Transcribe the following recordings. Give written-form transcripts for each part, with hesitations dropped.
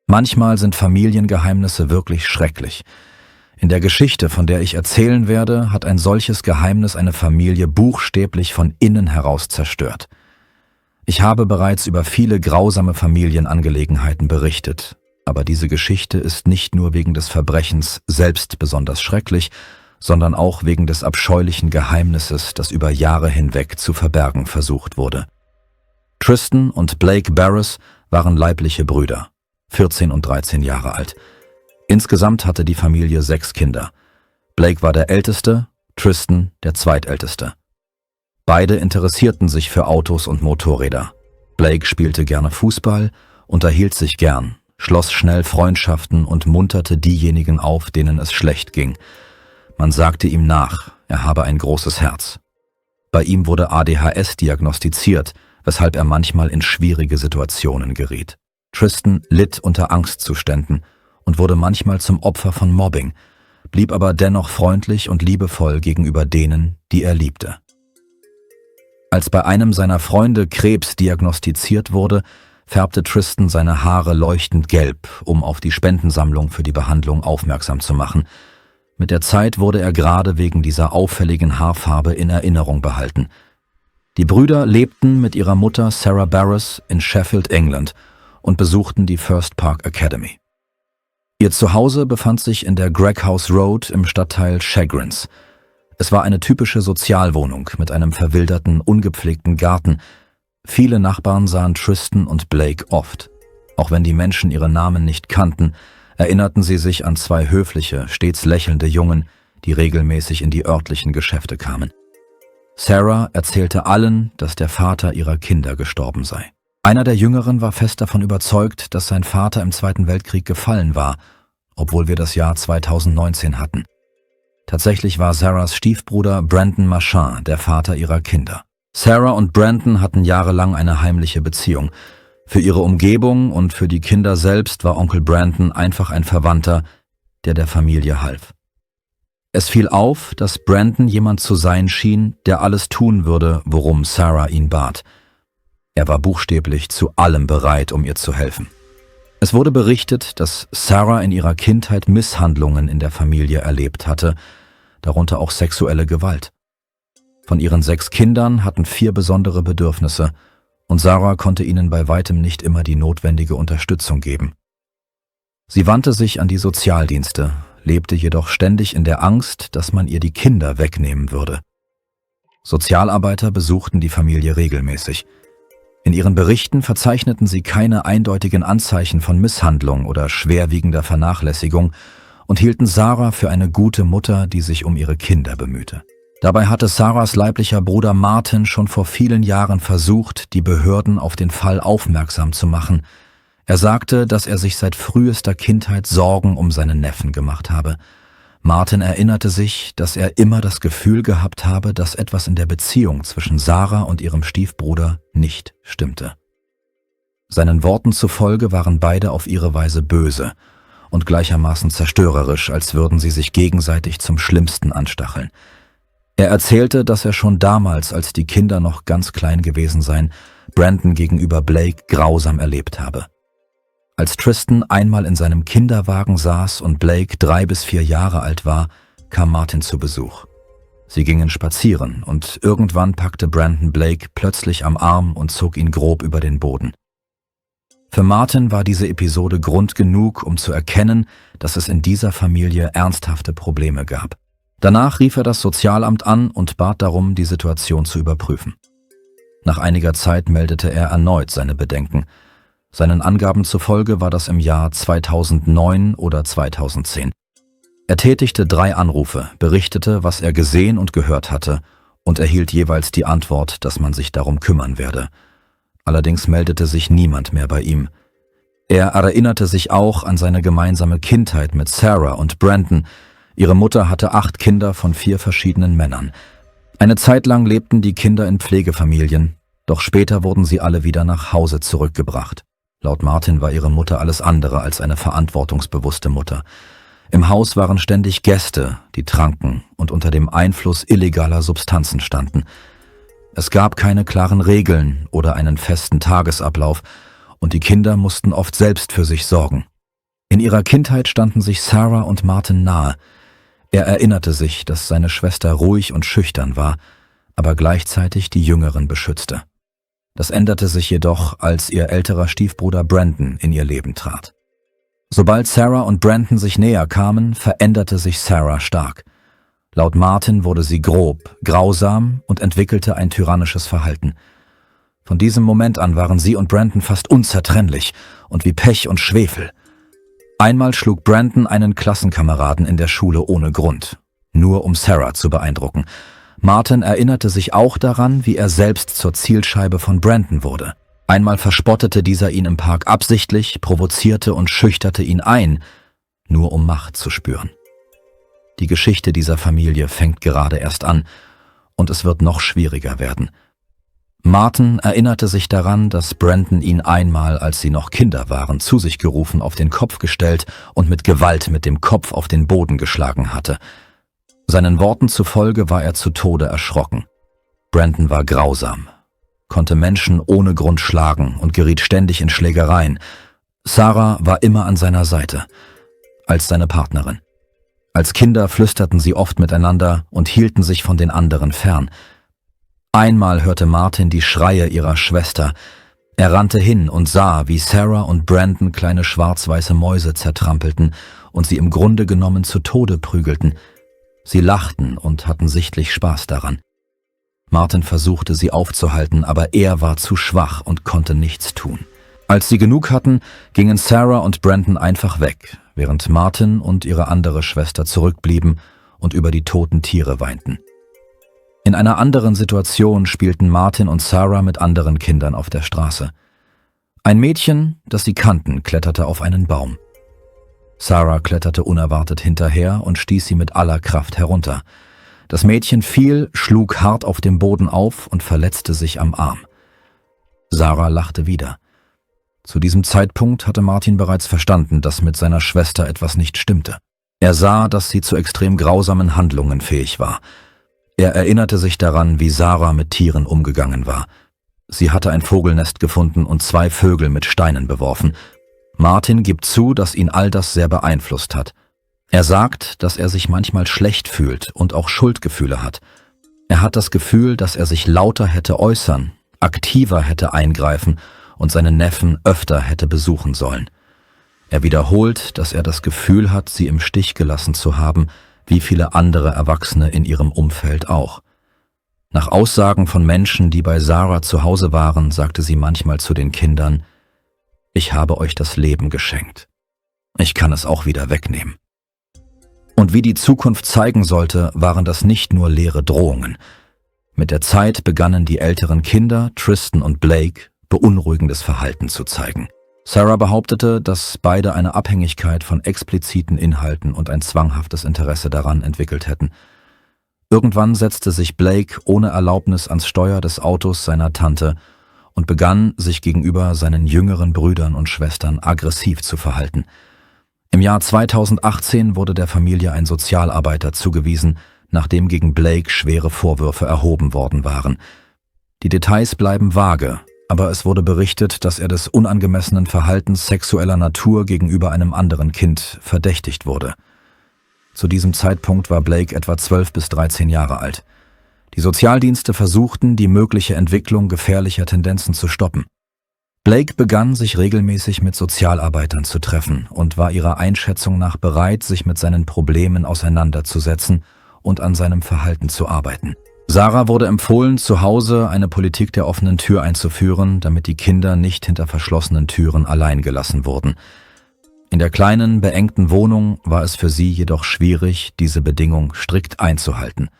Manchmal sind Familiengeheimnisse wirklich schrecklich. In der Geschichte, von der ich erzählen werde, hat ein solches Geheimnis eine Familie buchstäblich von innen heraus zerstört. Ich habe bereits über viele grausame Familienangelegenheiten berichtet, aber diese Geschichte ist nicht nur wegen des Verbrechens selbst besonders schrecklich, sondern auch wegen des abscheulichen Geheimnisses, das über Jahre hinweg zu verbergen versucht wurde. Tristan und Blake Barris waren leibliche Brüder, 14 und 13 Jahre alt. Insgesamt hatte die Familie 6 Kinder. Blake war der Älteste, Tristan der Zweitälteste. Beide interessierten sich für Autos und Motorräder. Blake spielte gerne Fußball, unterhielt sich gern, schloss schnell Freundschaften und munterte diejenigen auf, denen es schlecht ging. Man sagte ihm nach, er habe ein großes Herz. Bei ihm wurde ADHS diagnostiziert, weshalb er manchmal in schwierige Situationen geriet. Tristan litt unter Angstzuständen und wurde manchmal zum Opfer von Mobbing, blieb aber dennoch freundlich und liebevoll gegenüber denen, die er liebte. Als bei einem seiner Freunde Krebs diagnostiziert wurde, färbte Tristan seine Haare leuchtend gelb, um auf die Spendensammlung für die Behandlung aufmerksam zu machen. Mit der Zeit wurde er gerade wegen dieser auffälligen Haarfarbe in Erinnerung behalten. Die Brüder lebten mit ihrer Mutter Sarah Barris in Sheffield, England und besuchten die First Park Academy. Ihr Zuhause befand sich in der Greghouse Road im Stadtteil Chagrins. Es war eine typische Sozialwohnung mit einem verwilderten, ungepflegten Garten. Viele Nachbarn sahen Tristan und Blake oft. Auch wenn die Menschen ihre Namen nicht kannten, erinnerten sie sich an 2 höfliche, stets lächelnde Jungen, die regelmäßig in die örtlichen Geschäfte kamen. Sarah erzählte allen, dass der Vater ihrer Kinder gestorben sei. Einer der Jüngeren war fest davon überzeugt, dass sein Vater im Zweiten Weltkrieg gefallen war, obwohl wir das Jahr 2019 hatten. Tatsächlich war Sarahs Stiefbruder Brandon Marchand der Vater ihrer Kinder. Sarah und Brandon hatten jahrelang eine heimliche Beziehung. Für ihre Umgebung und für die Kinder selbst war Onkel Brandon einfach ein Verwandter, der der Familie half. Es fiel auf, dass Brandon jemand zu sein schien, der alles tun würde, worum Sarah ihn bat. Er war buchstäblich zu allem bereit, um ihr zu helfen. Es wurde berichtet, dass Sarah in ihrer Kindheit Misshandlungen in der Familie erlebt hatte, darunter auch sexuelle Gewalt. Von ihren 6 Kindern hatten 4 besondere Bedürfnisse und Sarah konnte ihnen bei weitem nicht immer die notwendige Unterstützung geben. Sie wandte sich an die Sozialdienste, lebte jedoch ständig in der Angst, dass man ihr die Kinder wegnehmen würde. Sozialarbeiter besuchten die Familie regelmäßig. In ihren Berichten verzeichneten sie keine eindeutigen Anzeichen von Misshandlung oder schwerwiegender Vernachlässigung und hielten Sarah für eine gute Mutter, die sich um ihre Kinder bemühte. Dabei hatte Sarahs leiblicher Bruder Martin schon vor vielen Jahren versucht, die Behörden auf den Fall aufmerksam zu machen. Er sagte, dass er sich seit frühester Kindheit Sorgen um seinen Neffen gemacht habe. Martin erinnerte sich, dass er immer das Gefühl gehabt habe, dass etwas in der Beziehung zwischen Sarah und ihrem Stiefbruder nicht stimmte. Seinen Worten zufolge waren beide auf ihre Weise böse und gleichermaßen zerstörerisch, als würden sie sich gegenseitig zum Schlimmsten anstacheln. Er erzählte, dass er schon damals, als die Kinder noch ganz klein gewesen seien, Brandon gegenüber Blake grausam erlebt habe. Als Tristan einmal in seinem Kinderwagen saß und Blake 3 bis 4 Jahre alt war, kam Martin zu Besuch. Sie gingen spazieren und irgendwann packte Brandon Blake plötzlich am Arm und zog ihn grob über den Boden. Für Martin war diese Episode Grund genug, um zu erkennen, dass es in dieser Familie ernsthafte Probleme gab. Danach rief er das Sozialamt an und bat darum, die Situation zu überprüfen. Nach einiger Zeit meldete er erneut seine Bedenken. Seinen Angaben zufolge war das im Jahr 2009 oder 2010. Er tätigte 3 Anrufe, berichtete, was er gesehen und gehört hatte und erhielt jeweils die Antwort, dass man sich darum kümmern werde. Allerdings meldete sich niemand mehr bei ihm. Er erinnerte sich auch an seine gemeinsame Kindheit mit Sarah und Brandon. Ihre Mutter hatte 8 Kinder von 4 verschiedenen Männern. Eine Zeit lang lebten die Kinder in Pflegefamilien, doch später wurden sie alle wieder nach Hause zurückgebracht. Laut Martin war ihre Mutter alles andere als eine verantwortungsbewusste Mutter. Im Haus waren ständig Gäste, die tranken und unter dem Einfluss illegaler Substanzen standen. Es gab keine klaren Regeln oder einen festen Tagesablauf und die Kinder mussten oft selbst für sich sorgen. In ihrer Kindheit standen sich Sarah und Martin nahe. Er erinnerte sich, dass seine Schwester ruhig und schüchtern war, aber gleichzeitig die Jüngeren beschützte. Das änderte sich jedoch, als ihr älterer Stiefbruder Brandon in ihr Leben trat. Sobald Sarah und Brandon sich näher kamen, veränderte sich Sarah stark. Laut Martin wurde sie grob, grausam und entwickelte ein tyrannisches Verhalten. Von diesem Moment an waren sie und Brandon fast unzertrennlich und wie Pech und Schwefel. Einmal schlug Brandon einen Klassenkameraden in der Schule ohne Grund, nur um Sarah zu beeindrucken. Martin erinnerte sich auch daran, wie er selbst zur Zielscheibe von Brandon wurde. Einmal verspottete dieser ihn im Park absichtlich, provozierte und schüchterte ihn ein, nur um Macht zu spüren. Die Geschichte dieser Familie fängt gerade erst an und es wird noch schwieriger werden. Martin erinnerte sich daran, dass Brandon ihn einmal, als sie noch Kinder waren, zu sich gerufen, auf den Kopf gestellt und mit Gewalt mit dem Kopf auf den Boden geschlagen hatte. Seinen Worten zufolge war er zu Tode erschrocken. Brandon war grausam, konnte Menschen ohne Grund schlagen und geriet ständig in Schlägereien. Sarah war immer an seiner Seite, als seine Partnerin. Als Kinder flüsterten sie oft miteinander und hielten sich von den anderen fern. Einmal hörte Martin die Schreie ihrer Schwester. Er rannte hin und sah, wie Sarah und Brandon kleine schwarz-weiße Mäuse zertrampelten und sie im Grunde genommen zu Tode prügelten. Sie lachten und hatten sichtlich Spaß daran. Martin versuchte, sie aufzuhalten, aber er war zu schwach und konnte nichts tun. Als sie genug hatten, gingen Sarah und Brandon einfach weg, während Martin und ihre andere Schwester zurückblieben und über die toten Tiere weinten. In einer anderen Situation spielten Martin und Sarah mit anderen Kindern auf der Straße. Ein Mädchen, das sie kannten, kletterte auf einen Baum. Sarah kletterte unerwartet hinterher und stieß sie mit aller Kraft herunter. Das Mädchen fiel, schlug hart auf dem Boden auf und verletzte sich am Arm. Sarah lachte wieder. Zu diesem Zeitpunkt hatte Martin bereits verstanden, dass mit seiner Schwester etwas nicht stimmte. Er sah, dass sie zu extrem grausamen Handlungen fähig war. Er erinnerte sich daran, wie Sarah mit Tieren umgegangen war. Sie hatte ein Vogelnest gefunden und 2 Vögel mit Steinen beworfen. Martin gibt zu, dass ihn all das sehr beeinflusst hat. Er sagt, dass er sich manchmal schlecht fühlt und auch Schuldgefühle hat. Er hat das Gefühl, dass er sich lauter hätte äußern, aktiver hätte eingreifen und seinen Neffen öfter hätte besuchen sollen. Er wiederholt, dass er das Gefühl hat, sie im Stich gelassen zu haben, wie viele andere Erwachsene in ihrem Umfeld auch. Nach Aussagen von Menschen, die bei Sarah zu Hause waren, sagte sie manchmal zu den Kindern: „Ich habe euch das Leben geschenkt. Ich kann es auch wieder wegnehmen." Und wie die Zukunft zeigen sollte, waren das nicht nur leere Drohungen. Mit der Zeit begannen die älteren Kinder, Tristan und Blake, beunruhigendes Verhalten zu zeigen. Sarah behauptete, dass beide eine Abhängigkeit von expliziten Inhalten und ein zwanghaftes Interesse daran entwickelt hätten. Irgendwann setzte sich Blake ohne Erlaubnis ans Steuer des Autos seiner Tante und begann, sich gegenüber seinen jüngeren Brüdern und Schwestern aggressiv zu verhalten. Im Jahr 2018 wurde der Familie ein Sozialarbeiter zugewiesen, nachdem gegen Blake schwere Vorwürfe erhoben worden waren. Die Details bleiben vage, aber es wurde berichtet, dass er des unangemessenen Verhaltens sexueller Natur gegenüber einem anderen Kind verdächtigt wurde. Zu diesem Zeitpunkt war Blake etwa 12 bis 13 Jahre alt. Die Sozialdienste versuchten, die mögliche Entwicklung gefährlicher Tendenzen zu stoppen. Blake begann, sich regelmäßig mit Sozialarbeitern zu treffen und war ihrer Einschätzung nach bereit, sich mit seinen Problemen auseinanderzusetzen und an seinem Verhalten zu arbeiten. Sarah wurde empfohlen, zu Hause eine Politik der offenen Tür einzuführen, damit die Kinder nicht hinter verschlossenen Türen allein gelassen wurden. In der kleinen, beengten Wohnung war es für sie jedoch schwierig, diese Bedingung strikt einzuhalten.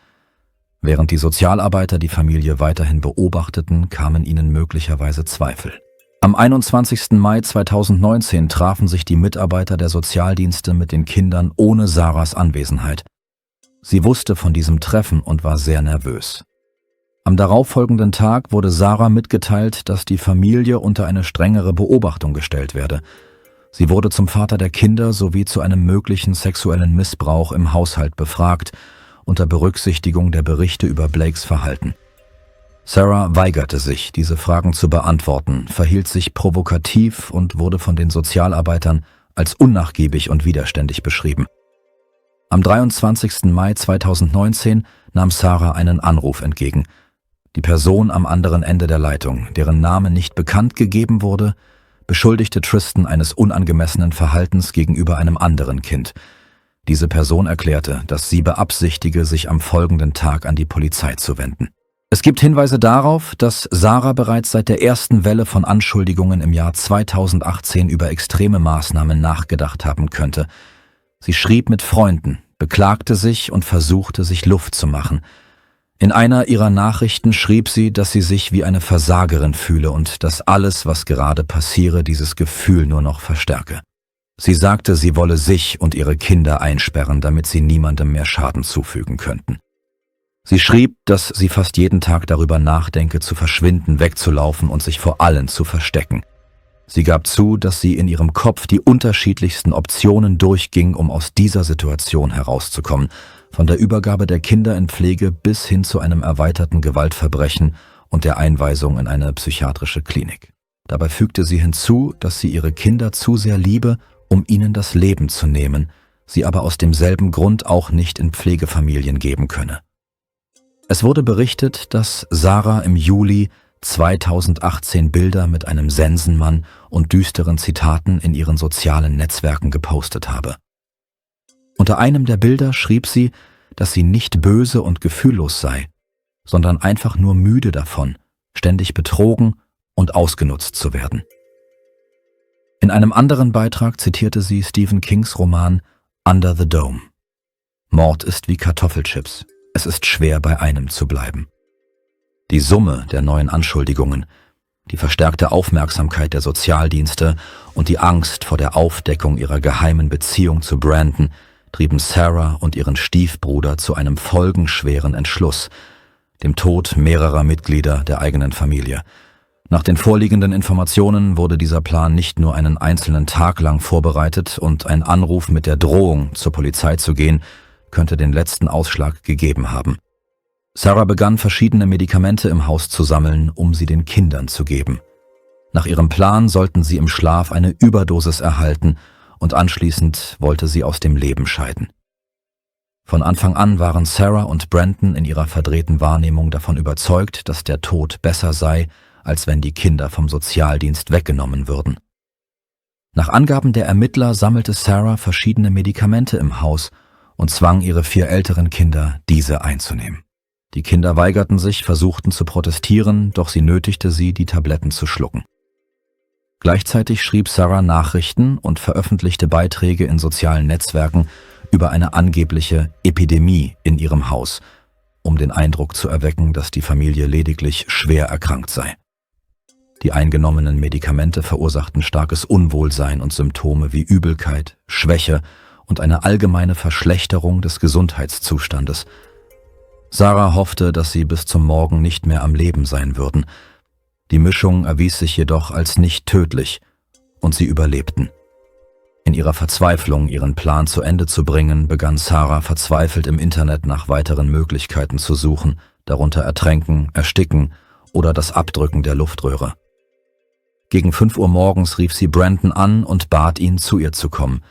Während die Sozialarbeiter die Familie weiterhin beobachteten, kamen ihnen möglicherweise Zweifel. Am 21. Mai 2019 trafen sich die Mitarbeiter der Sozialdienste mit den Kindern ohne Sarahs Anwesenheit. Sie wusste von diesem Treffen und war sehr nervös. Am darauffolgenden Tag wurde Sarah mitgeteilt, dass die Familie unter eine strengere Beobachtung gestellt werde. Sie wurde zum Vater der Kinder sowie zu einem möglichen sexuellen Missbrauch im Haushalt befragt, unter Berücksichtigung der Berichte über Blakes Verhalten. Sarah weigerte sich, diese Fragen zu beantworten, verhielt sich provokativ und wurde von den Sozialarbeitern als unnachgiebig und widerständig beschrieben. Am 23. Mai 2019 nahm Sarah einen Anruf entgegen. Die Person am anderen Ende der Leitung, deren Name nicht bekannt gegeben wurde, beschuldigte Tristan eines unangemessenen Verhaltens gegenüber einem anderen Kind. Diese Person erklärte, dass sie beabsichtige, sich am folgenden Tag an die Polizei zu wenden. Es gibt Hinweise darauf, dass Sarah bereits seit der ersten Welle von Anschuldigungen im Jahr 2018 über extreme Maßnahmen nachgedacht haben könnte. Sie schrieb mit Freunden, beklagte sich und versuchte, sich Luft zu machen. In einer ihrer Nachrichten schrieb sie, dass sie sich wie eine Versagerin fühle und dass alles, was gerade passiere, dieses Gefühl nur noch verstärke. Sie sagte, sie wolle sich und ihre Kinder einsperren, damit sie niemandem mehr Schaden zufügen könnten. Sie schrieb, dass sie fast jeden Tag darüber nachdenke, zu verschwinden, wegzulaufen und sich vor allen zu verstecken. Sie gab zu, dass sie in ihrem Kopf die unterschiedlichsten Optionen durchging, um aus dieser Situation herauszukommen, von der Übergabe der Kinder in Pflege bis hin zu einem erweiterten Gewaltverbrechen und der Einweisung in eine psychiatrische Klinik. Dabei fügte sie hinzu, dass sie ihre Kinder zu sehr liebe, um ihnen das Leben zu nehmen, sie aber aus demselben Grund auch nicht in Pflegefamilien geben könne. Es wurde berichtet, dass Sarah im Juli 2018 Bilder mit einem Sensenmann und düsteren Zitaten in ihren sozialen Netzwerken gepostet habe. Unter einem der Bilder schrieb sie, dass sie nicht böse und gefühllos sei, sondern einfach nur müde davon, ständig betrogen und ausgenutzt zu werden. In einem anderen Beitrag zitierte sie Stephen Kings Roman Under the Dome. Mord ist wie Kartoffelchips. Es ist schwer, bei einem zu bleiben. Die Summe der neuen Anschuldigungen, die verstärkte Aufmerksamkeit der Sozialdienste und die Angst vor der Aufdeckung ihrer geheimen Beziehung zu Brandon trieben Sarah und ihren Stiefbruder zu einem folgenschweren Entschluss, dem Tod mehrerer Mitglieder der eigenen Familie. Nach den vorliegenden Informationen wurde dieser Plan nicht nur einen einzelnen Tag lang vorbereitet und ein Anruf mit der Drohung, zur Polizei zu gehen, könnte den letzten Ausschlag gegeben haben. Sarah begann, verschiedene Medikamente im Haus zu sammeln, um sie den Kindern zu geben. Nach ihrem Plan sollten sie im Schlaf eine Überdosis erhalten und anschließend wollte sie aus dem Leben scheiden. Von Anfang an waren Sarah und Brandon in ihrer verdrehten Wahrnehmung davon überzeugt, dass der Tod besser sei, als wenn die Kinder vom Sozialdienst weggenommen würden. Nach Angaben der Ermittler sammelte Sarah verschiedene Medikamente im Haus und zwang ihre 4 älteren Kinder, diese einzunehmen. Die Kinder weigerten sich, versuchten zu protestieren, doch sie nötigte sie, die Tabletten zu schlucken. Gleichzeitig schrieb Sarah Nachrichten und veröffentlichte Beiträge in sozialen Netzwerken über eine angebliche Epidemie in ihrem Haus, um den Eindruck zu erwecken, dass die Familie lediglich schwer erkrankt sei. Die eingenommenen Medikamente verursachten starkes Unwohlsein und Symptome wie Übelkeit, Schwäche und eine allgemeine Verschlechterung des Gesundheitszustandes. Sarah hoffte, dass sie bis zum Morgen nicht mehr am Leben sein würden. Die Mischung erwies sich jedoch als nicht tödlich und sie überlebten. In ihrer Verzweiflung, ihren Plan zu Ende zu bringen, begann Sarah verzweifelt im Internet nach weiteren Möglichkeiten zu suchen, darunter Ertränken, Ersticken oder das Abdrücken der Luftröhre. Gegen 5 Uhr morgens rief sie Brandon an und bat ihn, zu ihr zu kommen.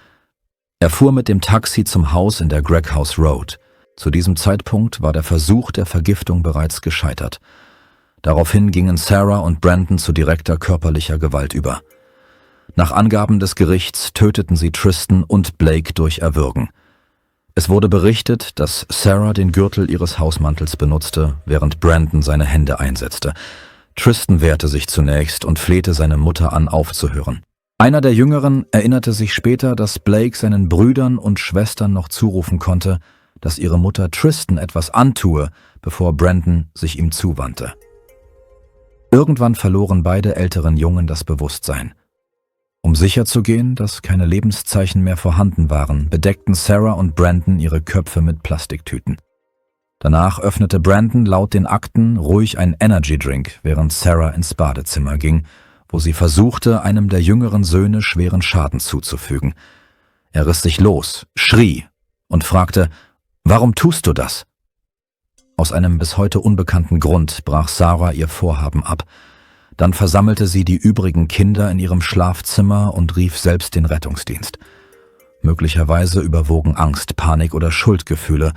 Er fuhr mit dem Taxi zum Haus in der Greg House Road. Zu diesem Zeitpunkt war der Versuch der Vergiftung bereits gescheitert. Daraufhin gingen Sarah und Brandon zu direkter körperlicher Gewalt über. Nach Angaben des Gerichts töteten sie Tristan und Blake durch Erwürgen. Es wurde berichtet, dass Sarah den Gürtel ihres Hausmantels benutzte, während Brandon seine Hände einsetzte. Tristan wehrte sich zunächst und flehte seine Mutter an, aufzuhören. Einer der Jüngeren erinnerte sich später, dass Blake seinen Brüdern und Schwestern noch zurufen konnte, dass ihre Mutter Tristan etwas antue, bevor Brandon sich ihm zuwandte. Irgendwann verloren beide älteren Jungen das Bewusstsein. Um sicherzugehen, dass keine Lebenszeichen mehr vorhanden waren, bedeckten Sarah und Brandon ihre Köpfe mit Plastiktüten. Danach öffnete Brandon laut den Akten ruhig einen Energy-Drink, während Sarah ins Badezimmer ging, wo sie versuchte, einem der jüngeren Söhne schweren Schaden zuzufügen. Er riss sich los, schrie und fragte: »Warum tust du das?« Aus einem bis heute unbekannten Grund brach Sarah ihr Vorhaben ab. Dann versammelte sie die übrigen Kinder in ihrem Schlafzimmer und rief selbst den Rettungsdienst. Möglicherweise überwogen Angst, Panik oder Schuldgefühle,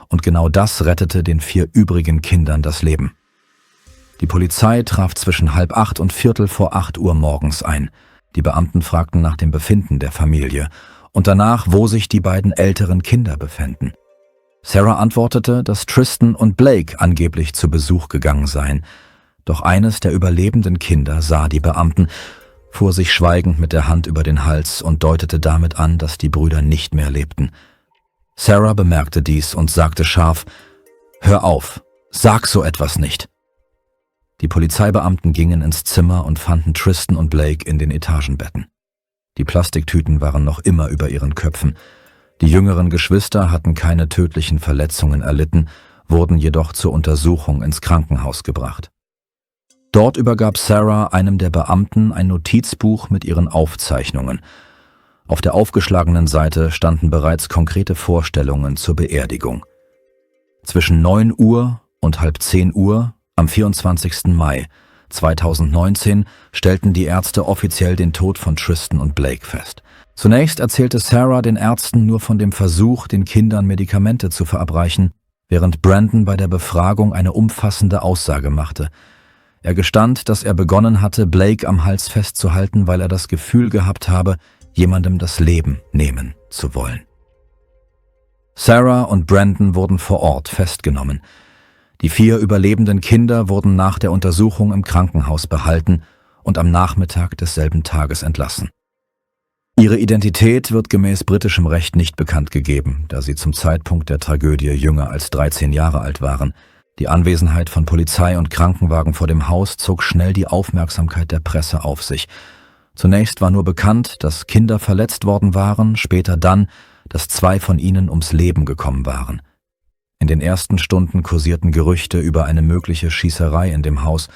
und genau das rettete den 4 übrigen Kindern das Leben. Die Polizei traf zwischen 7:30 und 7:45 Uhr morgens ein. Die Beamten fragten nach dem Befinden der Familie und danach, wo sich die beiden älteren Kinder befänden. Sarah antwortete, dass Tristan und Blake angeblich zu Besuch gegangen seien. Doch eines der überlebenden Kinder sah die Beamten, fuhr sich schweigend mit der Hand über den Hals und deutete damit an, dass die Brüder nicht mehr lebten. Sarah bemerkte dies und sagte scharf: »Hör auf, sag so etwas nicht.« Die Polizeibeamten gingen ins Zimmer und fanden Tristan und Blake in den Etagenbetten. Die Plastiktüten waren noch immer über ihren Köpfen. Die jüngeren Geschwister hatten keine tödlichen Verletzungen erlitten, wurden jedoch zur Untersuchung ins Krankenhaus gebracht. Dort übergab Sarah einem der Beamten ein Notizbuch mit ihren Aufzeichnungen. Auf der aufgeschlagenen Seite standen bereits konkrete Vorstellungen zur Beerdigung. Zwischen 9 Uhr und 9:30 Uhr am 24. Mai 2019 stellten die Ärzte offiziell den Tod von Tristan und Blake fest. Zunächst erzählte Sarah den Ärzten nur von dem Versuch, den Kindern Medikamente zu verabreichen, während Brandon bei der Befragung eine umfassende Aussage machte. Er gestand, dass er begonnen hatte, Blake am Hals festzuhalten, weil er das Gefühl gehabt habe, jemandem das Leben nehmen zu wollen. Sarah und Brandon wurden vor Ort festgenommen. Die 4 überlebenden Kinder wurden nach der Untersuchung im Krankenhaus behalten und am Nachmittag desselben Tages entlassen. Ihre Identität wird gemäß britischem Recht nicht bekannt gegeben, da sie zum Zeitpunkt der Tragödie jünger als 13 Jahre alt waren. Die Anwesenheit von Polizei und Krankenwagen vor dem Haus zog schnell die Aufmerksamkeit der Presse auf sich. Zunächst war nur bekannt, dass Kinder verletzt worden waren, später dann, dass 2 von ihnen ums Leben gekommen waren. In den ersten Stunden kursierten Gerüchte über eine mögliche Schießerei in dem Haus,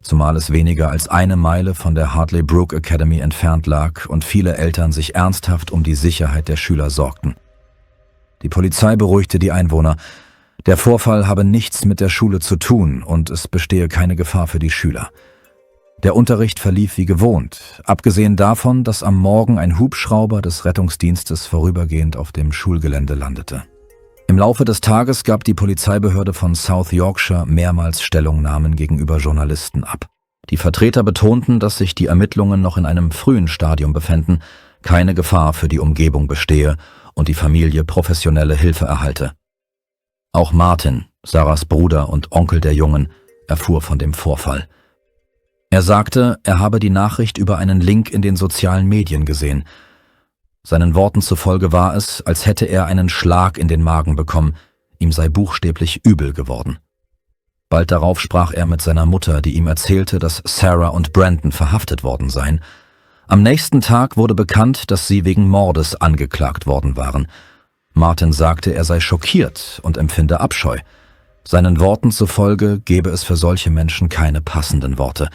zumal es weniger als 1 Meile von der Hartley Brook Academy entfernt lag und viele Eltern sich ernsthaft um die Sicherheit der Schüler sorgten. Die Polizei beruhigte die Einwohner. Der Vorfall habe nichts mit der Schule zu tun und es bestehe keine Gefahr für die Schüler. Der Unterricht verlief wie gewohnt, abgesehen davon, dass am Morgen ein Hubschrauber des Rettungsdienstes vorübergehend auf dem Schulgelände landete. Im Laufe des Tages gab die Polizeibehörde von South Yorkshire mehrmals Stellungnahmen gegenüber Journalisten ab. Die Vertreter betonten, dass sich die Ermittlungen noch in einem frühen Stadium befänden, keine Gefahr für die Umgebung bestehe und die Familie professionelle Hilfe erhalte. Auch Martin, Sarahs Bruder und Onkel der Jungen, erfuhr von dem Vorfall. Er sagte, er habe die Nachricht über einen Link in den sozialen Medien gesehen. Seinen Worten zufolge war es, als hätte er einen Schlag in den Magen bekommen, ihm sei buchstäblich übel geworden. Bald darauf sprach er mit seiner Mutter, die ihm erzählte, dass Sarah und Brandon verhaftet worden seien. Am nächsten Tag wurde bekannt, dass sie wegen Mordes angeklagt worden waren. Martin sagte, er sei schockiert und empfinde Abscheu. Seinen Worten zufolge gebe es für solche Menschen keine passenden Worte.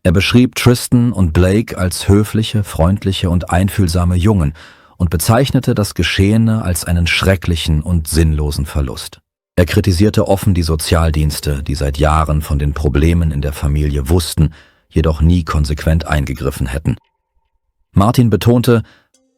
Er beschrieb Tristan und Blake als höfliche, freundliche und einfühlsame Jungen und bezeichnete das Geschehene als einen schrecklichen und sinnlosen Verlust. Er kritisierte offen die Sozialdienste, die seit Jahren von den Problemen in der Familie wussten, jedoch nie konsequent eingegriffen hätten. Martin betonte,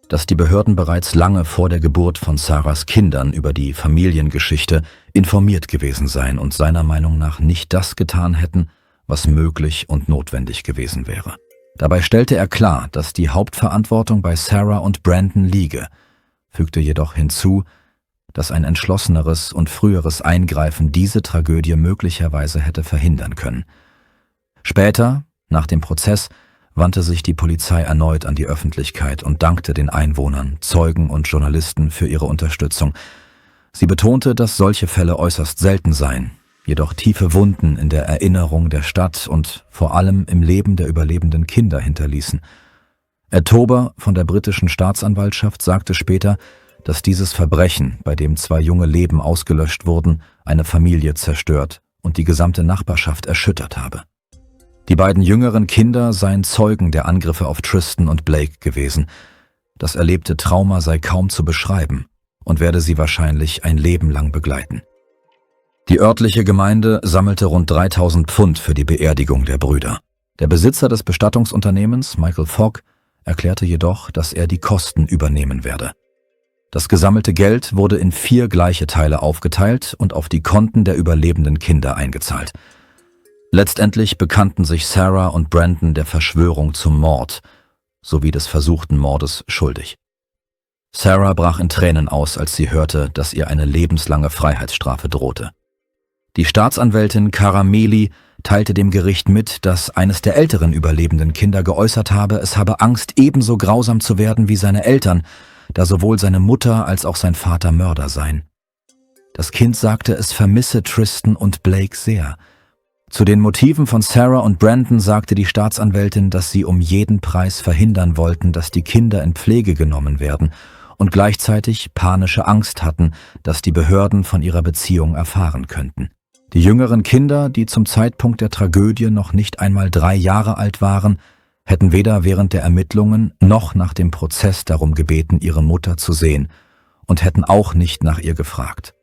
dass die Behörden bereits lange vor der Geburt von Sarahs Kindern über die Familiengeschichte informiert gewesen seien und seiner Meinung nach nicht das getan hätten, was möglich und notwendig gewesen wäre. Dabei stellte er klar, dass die Hauptverantwortung bei Sarah und Brandon liege, fügte jedoch hinzu, dass ein entschlosseneres und früheres Eingreifen diese Tragödie möglicherweise hätte verhindern können. Später, nach dem Prozess, wandte sich die Polizei erneut an die Öffentlichkeit und dankte den Einwohnern, Zeugen und Journalisten für ihre Unterstützung. Sie betonte, dass solche Fälle äußerst selten seien, jedoch tiefe Wunden in der Erinnerung der Stadt und vor allem im Leben der überlebenden Kinder hinterließen. Ed Tober von der britischen Staatsanwaltschaft sagte später, dass dieses Verbrechen, bei dem 2 junge Leben ausgelöscht wurden, eine Familie zerstört und die gesamte Nachbarschaft erschüttert habe. Die beiden jüngeren Kinder seien Zeugen der Angriffe auf Tristan und Blake gewesen. Das erlebte Trauma sei kaum zu beschreiben und werde sie wahrscheinlich ein Leben lang begleiten. Die örtliche Gemeinde sammelte rund 3.000 Pfund für die Beerdigung der Brüder. Der Besitzer des Bestattungsunternehmens, Michael Fogg, erklärte jedoch, dass er die Kosten übernehmen werde. Das gesammelte Geld wurde in 4 gleiche Teile aufgeteilt und auf die Konten der überlebenden Kinder eingezahlt. Letztendlich bekannten sich Sarah und Brandon der Verschwörung zum Mord sowie des versuchten Mordes schuldig. Sarah brach in Tränen aus, als sie hörte, dass ihr eine lebenslange Freiheitsstrafe drohte. Die Staatsanwältin Cara Meli teilte dem Gericht mit, dass eines der älteren überlebenden Kinder geäußert habe, es habe Angst, ebenso grausam zu werden wie seine Eltern, da sowohl seine Mutter als auch sein Vater Mörder seien. Das Kind sagte, es vermisse Tristan und Blake sehr. Zu den Motiven von Sarah und Brandon sagte die Staatsanwältin, dass sie um jeden Preis verhindern wollten, dass die Kinder in Pflege genommen werden und gleichzeitig panische Angst hatten, dass die Behörden von ihrer Beziehung erfahren könnten. Die jüngeren Kinder, die zum Zeitpunkt der Tragödie noch nicht einmal 3 Jahre alt waren, hätten weder während der Ermittlungen noch nach dem Prozess darum gebeten, ihre Mutter zu sehen und hätten auch nicht nach ihr gefragt.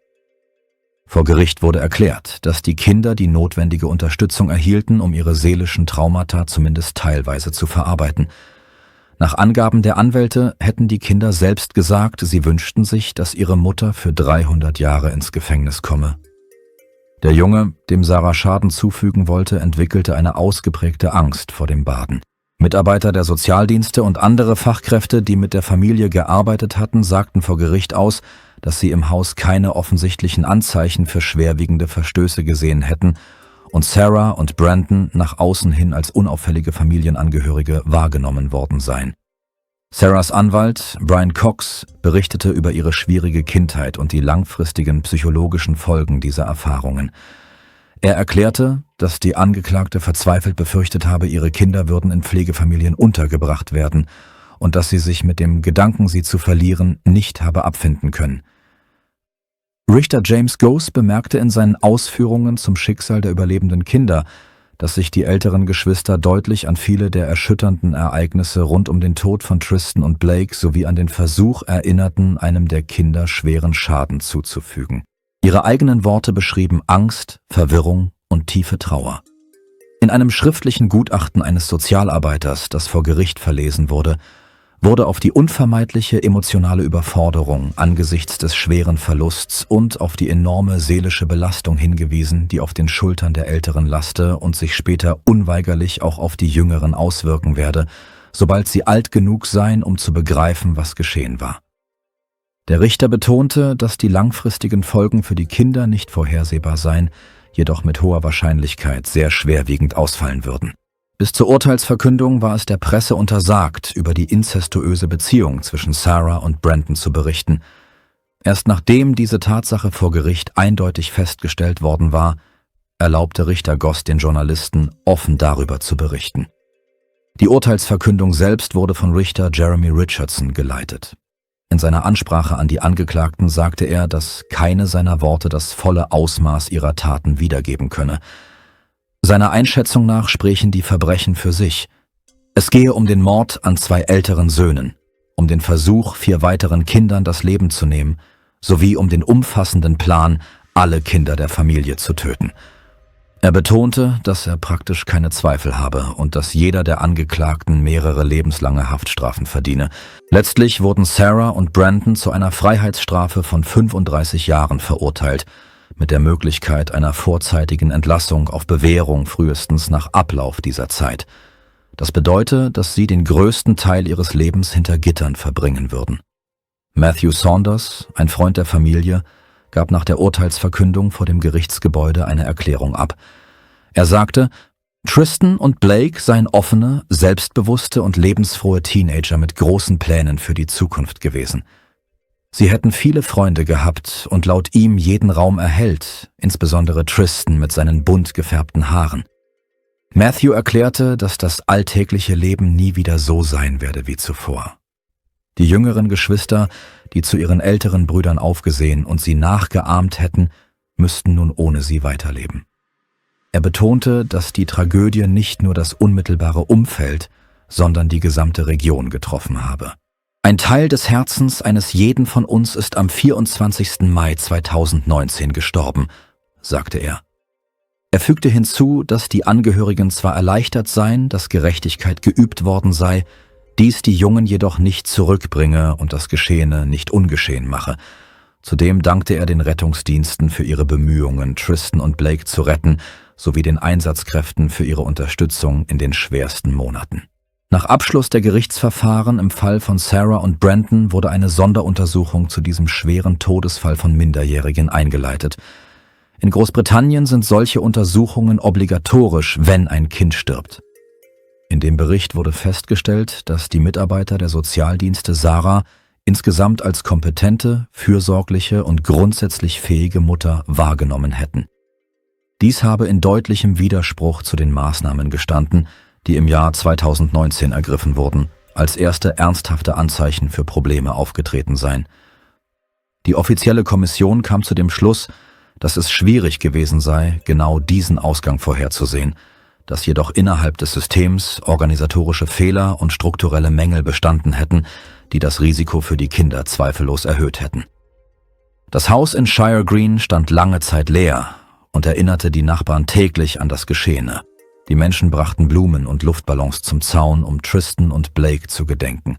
Vor Gericht wurde erklärt, dass die Kinder die notwendige Unterstützung erhielten, um ihre seelischen Traumata zumindest teilweise zu verarbeiten. Nach Angaben der Anwälte hätten die Kinder selbst gesagt, sie wünschten sich, dass ihre Mutter für 300 Jahre ins Gefängnis komme. Der Junge, dem Sarah Schaden zufügen wollte, entwickelte eine ausgeprägte Angst vor dem Baden. Mitarbeiter der Sozialdienste und andere Fachkräfte, die mit der Familie gearbeitet hatten, sagten vor Gericht aus, dass sie im Haus keine offensichtlichen Anzeichen für schwerwiegende Verstöße gesehen hätten und Sarah und Brandon nach außen hin als unauffällige Familienangehörige wahrgenommen worden seien. Sarahs Anwalt, Brian Cox, berichtete über ihre schwierige Kindheit und die langfristigen psychologischen Folgen dieser Erfahrungen. Er erklärte, dass die Angeklagte verzweifelt befürchtet habe, ihre Kinder würden in Pflegefamilien untergebracht werden und dass sie sich mit dem Gedanken, sie zu verlieren, nicht habe abfinden können. Richter James Goes bemerkte in seinen Ausführungen zum Schicksal der überlebenden Kinder, dass sich die älteren Geschwister deutlich an viele der erschütternden Ereignisse rund um den Tod von Tristan und Blake sowie an den Versuch erinnerten, einem der Kinder schweren Schaden zuzufügen. Ihre eigenen Worte beschrieben Angst, Verwirrung und tiefe Trauer. In einem schriftlichen Gutachten eines Sozialarbeiters, das vor Gericht verlesen wurde, wurde auf die unvermeidliche emotionale Überforderung angesichts des schweren Verlusts und auf die enorme seelische Belastung hingewiesen, die auf den Schultern der Älteren laste und sich später unweigerlich auch auf die Jüngeren auswirken werde, sobald sie alt genug seien, um zu begreifen, was geschehen war. Der Richter betonte, dass die langfristigen Folgen für die Kinder nicht vorhersehbar seien, jedoch mit hoher Wahrscheinlichkeit sehr schwerwiegend ausfallen würden. Bis zur Urteilsverkündung war es der Presse untersagt, über die inzestuöse Beziehung zwischen Sarah und Brandon zu berichten. Erst nachdem diese Tatsache vor Gericht eindeutig festgestellt worden war, erlaubte Richter Goss den Journalisten, offen darüber zu berichten. Die Urteilsverkündung selbst wurde von Richter Jeremy Richardson geleitet. In seiner Ansprache an die Angeklagten sagte er, dass keine seiner Worte das volle Ausmaß ihrer Taten wiedergeben könne. Seiner Einschätzung nach sprächen die Verbrechen für sich. Es gehe um den Mord an 2 älteren Söhnen, um den Versuch, 4 weiteren Kindern das Leben zu nehmen, sowie um den umfassenden Plan, alle Kinder der Familie zu töten. Er betonte, dass er praktisch keine Zweifel habe und dass jeder der Angeklagten mehrere lebenslange Haftstrafen verdiene. Letztlich wurden Sarah und Brandon zu einer Freiheitsstrafe von 35 Jahren verurteilt, mit der Möglichkeit einer vorzeitigen Entlassung auf Bewährung frühestens nach Ablauf dieser Zeit. Das bedeute, dass sie den größten Teil ihres Lebens hinter Gittern verbringen würden. Matthew Saunders, ein Freund der Familie, gab nach der Urteilsverkündung vor dem Gerichtsgebäude eine Erklärung ab. Er sagte, Tristan und Blake seien offene, selbstbewusste und lebensfrohe Teenager mit großen Plänen für die Zukunft gewesen. Sie hätten viele Freunde gehabt und laut ihm jeden Raum erhellt, insbesondere Tristan mit seinen bunt gefärbten Haaren. Matthew erklärte, dass das alltägliche Leben nie wieder so sein werde wie zuvor. Die jüngeren Geschwister, die zu ihren älteren Brüdern aufgesehen und sie nachgeahmt hätten, müssten nun ohne sie weiterleben. Er betonte, dass die Tragödie nicht nur das unmittelbare Umfeld, sondern die gesamte Region getroffen habe. Ein Teil des Herzens eines jeden von uns ist am 24. Mai 2019 gestorben, sagte er. Er fügte hinzu, dass die Angehörigen zwar erleichtert seien, dass Gerechtigkeit geübt worden sei, dies die Jungen jedoch nicht zurückbringe und das Geschehene nicht ungeschehen mache. Zudem dankte er den Rettungsdiensten für ihre Bemühungen, Tristan und Blake zu retten, sowie den Einsatzkräften für ihre Unterstützung in den schwersten Monaten. Nach Abschluss der Gerichtsverfahren im Fall von Sarah und Brandon wurde eine Sonderuntersuchung zu diesem schweren Todesfall von Minderjährigen eingeleitet. In Großbritannien sind solche Untersuchungen obligatorisch, wenn ein Kind stirbt. In dem Bericht wurde festgestellt, dass die Mitarbeiter der Sozialdienste Sarah insgesamt als kompetente, fürsorgliche und grundsätzlich fähige Mutter wahrgenommen hätten. Dies habe in deutlichem Widerspruch zu den Maßnahmen gestanden, die im Jahr 2019 ergriffen wurden, als erste ernsthafte Anzeichen für Probleme aufgetreten seien. Die offizielle Kommission kam zu dem Schluss, dass es schwierig gewesen sei, genau diesen Ausgang vorherzusehen, dass jedoch innerhalb des Systems organisatorische Fehler und strukturelle Mängel bestanden hätten, die das Risiko für die Kinder zweifellos erhöht hätten. Das Haus in Shire Green stand lange Zeit leer und erinnerte die Nachbarn täglich an das Geschehene. Die Menschen brachten Blumen und Luftballons zum Zaun, um Tristan und Blake zu gedenken.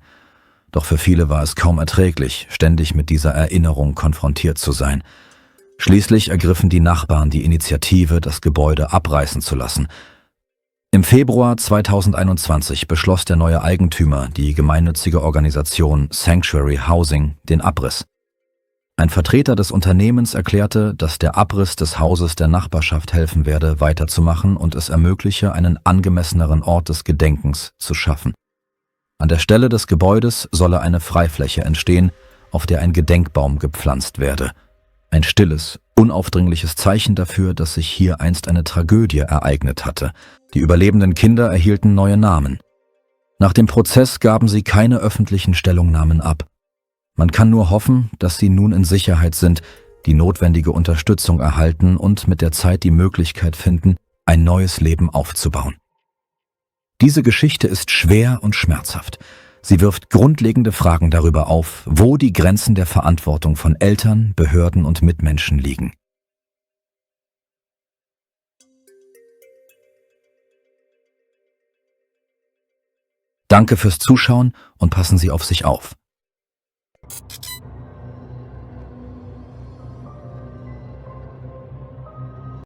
Doch für viele war es kaum erträglich, ständig mit dieser Erinnerung konfrontiert zu sein. Schließlich ergriffen die Nachbarn die Initiative, das Gebäude abreißen zu lassen. Im Februar 2021 beschloss der neue Eigentümer, die gemeinnützige Organisation Sanctuary Housing, den Abriss. Ein Vertreter des Unternehmens erklärte, dass der Abriss des Hauses der Nachbarschaft helfen werde, weiterzumachen und es ermögliche, einen angemesseneren Ort des Gedenkens zu schaffen. An der Stelle des Gebäudes solle eine Freifläche entstehen, auf der ein Gedenkbaum gepflanzt werde. Ein stilles, unaufdringliches Zeichen dafür, dass sich hier einst eine Tragödie ereignet hatte. Die überlebenden Kinder erhielten neue Namen. Nach dem Prozess gaben sie keine öffentlichen Stellungnahmen ab. Man kann nur hoffen, dass sie nun in Sicherheit sind, die notwendige Unterstützung erhalten und mit der Zeit die Möglichkeit finden, ein neues Leben aufzubauen. Diese Geschichte ist schwer und schmerzhaft. Sie wirft grundlegende Fragen darüber auf, wo die Grenzen der Verantwortung von Eltern, Behörden und Mitmenschen liegen. Danke fürs Zuschauen und passen Sie auf sich auf.